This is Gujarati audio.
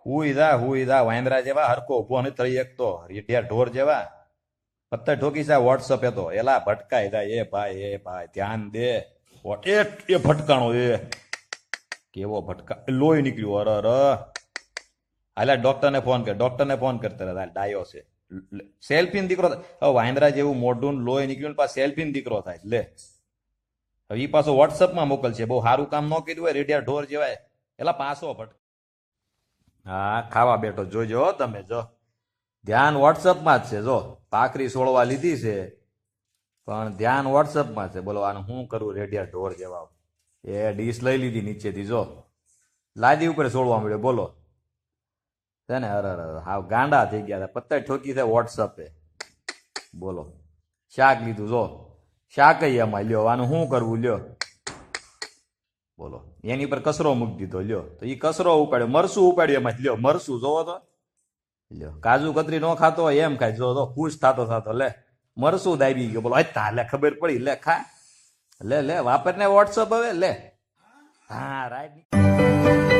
હુઈ દા વાંદરા જેવા હરકો ઉભો નથી થઈ શકતો રેડિયા ઢોર જેવા પત્તર ઠોકી છે વોટ્સઅપ એ તો એલા ભટકાઈ જાય એ ભાઈ ધ્યાન દે એ ભટકાણો એ કેવો ભટકા લોહી નીકળ્યું અર હાલા ડોક્ટરને ફોન કરતા હતા ડાયો છે સેલ્ફી દીકરો હવે વાંદરા જેવું મોઢું ને લોહી નીકળ્યું ને પાછા સેલ્ફી દીકરો થાય લે હવે ઈ પાછો વોટ્સઅપમાં મોકલશે બહુ સારું કામ ન કર્યું હોય રેડિયા ઢોર જેવાય એલા પાછો ભટક હા ખાવા બેઠો જોજો હો તમે જો ધ્યાન વોટ્સઅપમાં જ છે જો ભાખરી સોળવા લીધી છે પણ ધ્યાન વોટ્સઅપમાં છે બોલો આનું શું કરું રેડિયા ઢોર જેવા એ ડીશ લઈ લીધી નીચેથી જો લાદી ઉપર સોળવા મળ્યો બોલો છે ને અરે હાવ ગાંડા થઈ ગયા હતા પત્તા ઠોકી છે વોટ્સઅપે બોલો શાક લીધું જો શાક એમાં લ્યો આનું શું કરવું લ્યો બોલો એની પર કચરો મૂકી દીધો લ્યો તો એ કચરો ઉપાડ્યો મરસું ઉપાડ્યું એમાં લ્યો મરસું જોવો તો લ્યો કાજુ કતરી ન ખાતો હોય એમ ખાય જો ખુશ થતો લે મરસું દાબી ગયો બોલો હતા લે ખબર પડી લે ખા લે વાપરને વોટ્સઅપ હવે લે હા રાઈટ